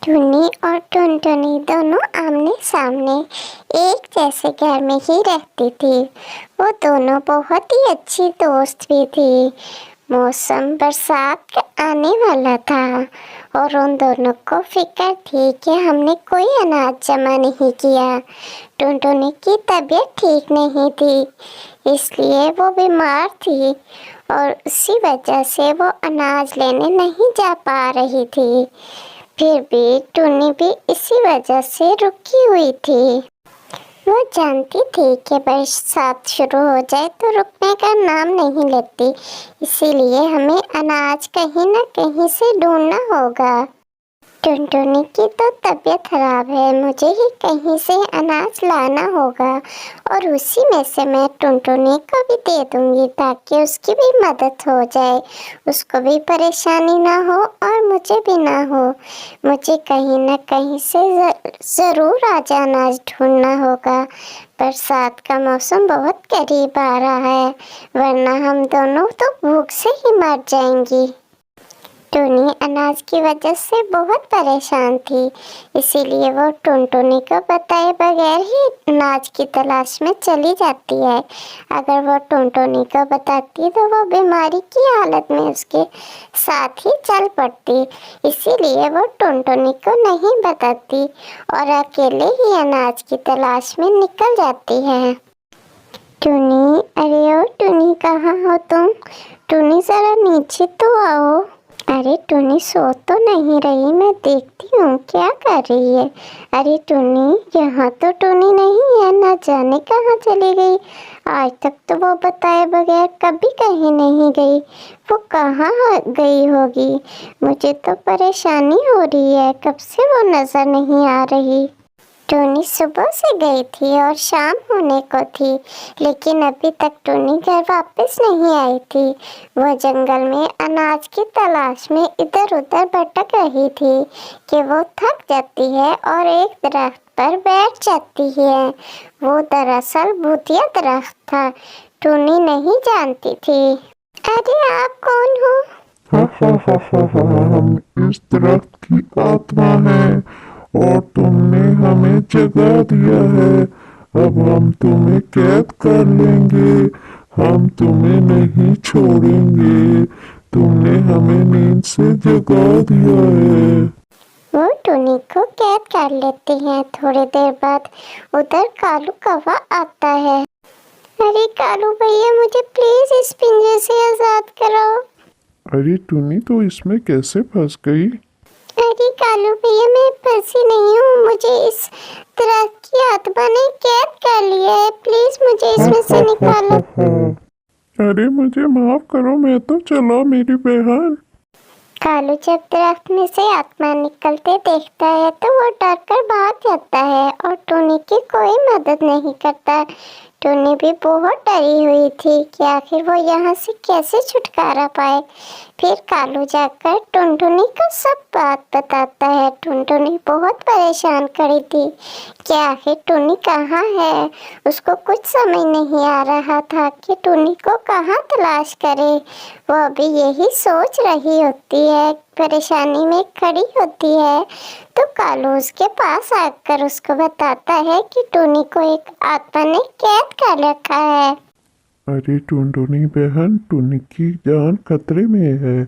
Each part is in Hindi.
टुन्नी और टुनटुनी दोनों आमने सामने एक जैसे घर में ही रहती थी। वो दोनों बहुत ही अच्छी दोस्त भी थी। मौसम बरसात का आने वाला था और उन दोनों को फिक्र थी कि हमने कोई अनाज जमा नहीं किया। टुनटुनी की तबीयत ठीक नहीं थी, इसलिए वो बीमार थी और उसी वजह से वो अनाज लेने नहीं जा पा रही थी। फिर भी टुन्नी भी इसी वजह से रुकी हुई थी। वो जानती थी कि बरसात शुरू हो जाए तो रुकने का नाम नहीं लेती, इसीलिए हमें अनाज कहीं न कहीं से ढूंढना होगा। टुनटुनी की तो तबीयत खराब है, मुझे ही कहीं से अनाज लाना होगा और उसी में से मैं टुनटुनी को भी दे दूंगी ताकि उसकी भी मदद हो जाए, उसको भी परेशानी ना हो और मुझे भी ना हो। मुझे कहीं ना कहीं से ज़रूर आज अनाज ढूंढना होगा। बरसात का मौसम बहुत करीब आ रहा है, वरना हम दोनों तो भूख से ही मर जाएंगी। टुनी अनाज की वजह से बहुत परेशान थी, इसीलिए वो टुनटुनी को बताए बगैर ही अनाज की तलाश में चली जाती है। अगर वो टुनटुनी को बताती तो वो बीमारी की हालत में उसके साथ ही चल पड़ती, इसीलिए वो टुनटुनी को नहीं बताती और अकेले ही अनाज की तलाश में निकल जाती है। टुनी, अरे ओ टुनी, कहाँ हो तुम? टुनी जरा नीचे तो आओ। अरे टुनी सो तो नहीं रही, मैं देखती हूँ क्या कर रही है। अरे टुनी, यहाँ तो टुनी नहीं है, ना जाने कहाँ चली गई। आज तक तो वो बताए बगैर कभी कहीं नहीं गई। वो कहाँ गई होगी? मुझे तो परेशानी हो रही है, कब से वो नज़र नहीं आ रही। टोनी सुबह से गई थी और शाम होने को थी, लेकिन अभी तक टोनी घर वापस नहीं आई थी। वो जंगल में अनाज की तलाश में इधर उधर भटक रही थी कि वो थक जाती है और एक दरख्त पर बैठ जाती है। वो दरअसल भूतिया दरख्त था, टोनी नहीं जानती थी। अरे आप कौन हो? हम इस दरख्त की आत्मा हैं और तुमने हमें जगा दिया है। अब हम तुम्हें कैद कर लेंगे, हम तुम्हें नहीं छोड़ेंगे। तुमने हमें नींद से जगा दिया है। वो टुनी को कैद कर लेते हैं। थोड़ी देर बाद उधर कालू कौवा आता है। अरे कालू भैया, मुझे प्लीज इस पिंजरे से आजाद कराओ। अरे टुनी, तो इसमें कैसे फंस गई? अरे कालू भैया, मैं फंसी नहीं हूँ, मुझे इस दरख्त की आत्मा ने कैद कर लिया है, प्लीज मुझे इसमें से निकालो। अरे मुझे माफ करो, मैं तो चला मेरी बहन। कालू जब दरख्त में से आत्मा निकलते देखता है तो वो डर कर भाग जाता है और टोनी की कोई मदद नहीं करता। टोनी भी बहुत डरी हुई थी कि आखिर वो यहाँ से कैसे छुटकारा पाए। फिर कालू जाकर टुनटुनी को सब बात बताता है। टुनटुनी बहुत परेशान खड़ी थी कि आखिर टुनी कहाँ है। उसको कुछ समझ नहीं आ रहा था कि टुनी को कहाँ तलाश करे। वो अभी यही सोच रही होती है, परेशानी में खड़ी होती है, तो कालू उसके पास आकर उसको बताता है कि टुनी को एक आत्मा ने कैद कर रखा है। अरे टुनटुनी बहन, टुनी की जान खतरे में है।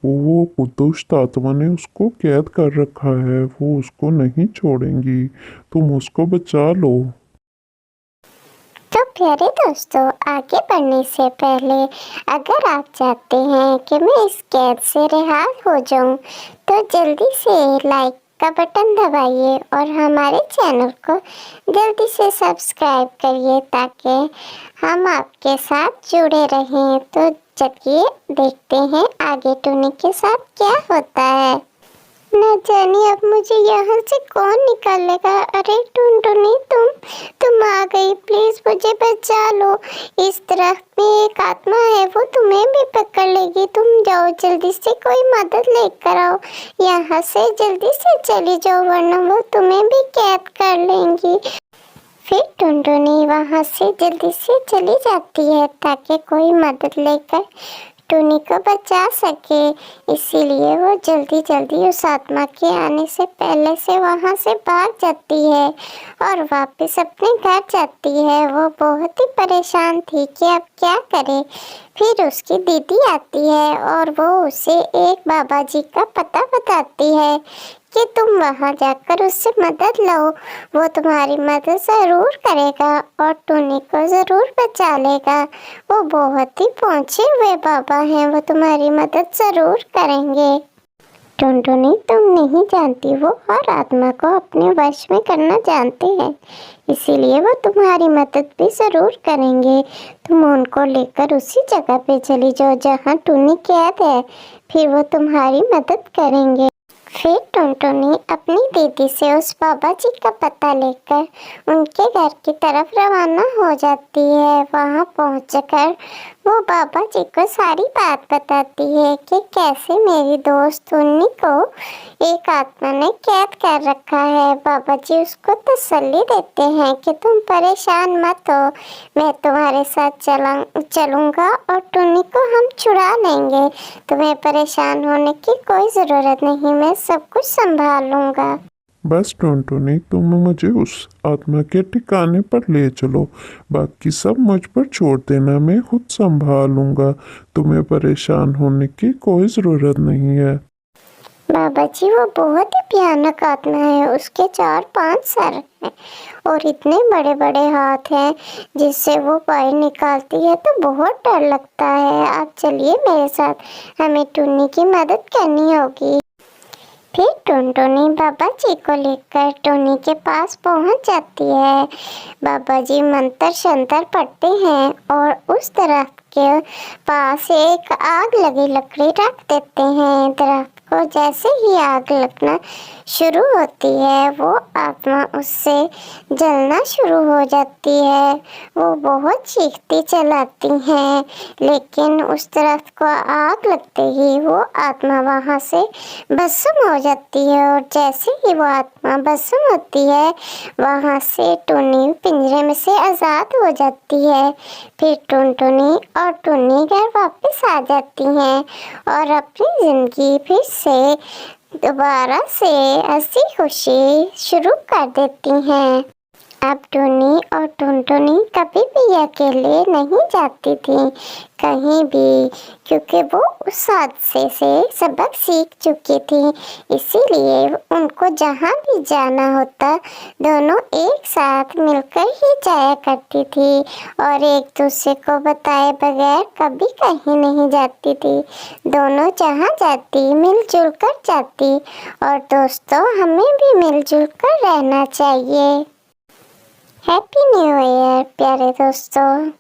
वो दुष्ट आत्मा ने उसको कैद कर रखा है, वो उसको नहीं छोड़ेंगी। तुम उसको बचा लो। तो प्यारे दोस्तों, आगे बढ़ने से पहले अगर आप चाहते हैं कि मैं इस कैद से रिहा हो जाऊं, तो जल्दी से लाइक का बटन दबाइए और हमारे चैनल को जल्दी से सब्सक्राइब करिए ताकि हम आपके साथ जुड़े रहें। तो चलिए देखते हैं आगे टुनी के साथ क्या होता है। न जाने अब मुझे यहाँ से कौन निकालेगा। अरे टुनटुनी, तुम आ गई, प्लीज मुझे बचा लो। इस दरख्त में एक आत्मा है, वो तुम्हें भी पकड़ लेगी। तुम जाओ जल्दी से, कोई मदद लेकर आओ। यहाँ से जल्दी से चली जाओ, वरना वो तुम्हें भी कैद कर लेंगी। फिर टुनटुनी वहाँ से जल्दी से चली जाती है ताकि कोई मदद लेकर टुनी को बचा सके, इसीलिए वो जल्दी जल्दी उस आत्मा के आने से पहले से वहाँ से भाग जाती है और वापस अपने घर जाती है। वो बहुत ही परेशान थी कि अब क्या करे। फिर उसकी दीदी आती है और वो उसे एक बाबा जी का पता बताती है कि तुम वहाँ जाकर उससे मदद लो, वो तुम्हारी मदद ज़रूर करेगा और टुनी को ज़रूर बचा लेगा। वो बहुत ही पहुँचे हुए बाबा हैं, वो तुम्हारी मदद ज़रूर करेंगे। टुनटुनी, तुम नहीं जानती, वो हर आत्मा को अपने वश में करना जानते हैं, इसीलिए वो तुम्हारी मदद भी ज़रूर करेंगे। तुम उनको लेकर उसी जगह पे चली जाओ जहाँ टुनी कैद है, फिर वो तुम्हारी मदद करेंगे। फिर टुनटुनी अपनी दीदी से उस बाबा जी का पता लेकर उनके घर की तरफ रवाना हो जाती है। वहाँ पहुँचकर वो बाबा जी को सारी बात बताती है कि कैसे मेरी दोस्त टुनी को एक आत्मा ने कैद कर रखा है। बाबा जी उसको तसल्ली देते हैं कि तुम परेशान मत हो, मैं तुम्हारे साथ चलूँगा और टुनी को हम छुड़ा लेंगे। तुम्हें परेशान होने की कोई ज़रूरत नहीं, मैं सब कुछ संभाल लूँगा। बस टुनटुनी, तुम मुझे उस आत्मा के ठिकाने पर ले चलो, बाकी सब मुझ पर छोड़ देना, मैं खुद संभालूंगा। तुम्हें परेशान होने की कोई ज़रूरत नहीं है। बाबा जी, वो बहुत ही भयानक आत्मा है, उसके 4-5 सर हैं और इतने बड़े बड़े हाथ हैं जिससे वो पैर निकालती है तो बहुत डर लगता है। आप चलिए मेरे साथ, हमें टुनी की मदद करनी होगी। फिर टुनटुनी बाबा जी को लेकर टुनी के पास पहुंच जाती है। बाबा जी मंत्र शंतर पढ़ते हैं और उस दरख्त के पास एक आग लगी लकड़ी रख देते हैं। दरख्त को जैसे ही आग लगना शुरू होती है, वो आत्मा उससे जलना शुरू हो जाती है। वो बहुत चीखती चलाती हैं, लेकिन उस दरख्त को आग लगते ही वो आत्मा वहाँ से भस्म हो जाती है और जैसे ही वो आत्मा भस्म होती है, वहाँ से टुनी पिंजरे में से आज़ाद हो जाती है। फिर टुनटुनी और टुनी घर वापस आ जाती हैं और अपनी ज़िंदगी फिर से दोबारा से हंसी खुशी शुरू कर देती हैं। अब टुनी और टुनटुनी कभी भी अकेले नहीं जाती थी कहीं भी, क्योंकि वो उस हादसे से सबक सीख चुकी थी। इसीलिए उनको जहाँ भी जाना होता, दोनों एक साथ मिलकर ही जाया करती थी और एक दूसरे को बताए बगैर कभी कहीं नहीं जाती थी। दोनों जहाँ जाती मिलजुल कर जाती और दोस्तों, हमें भी मिलजुल कर रहना चाहिए। हैप्पी न्यू ईयर प्यारे दोस्तों।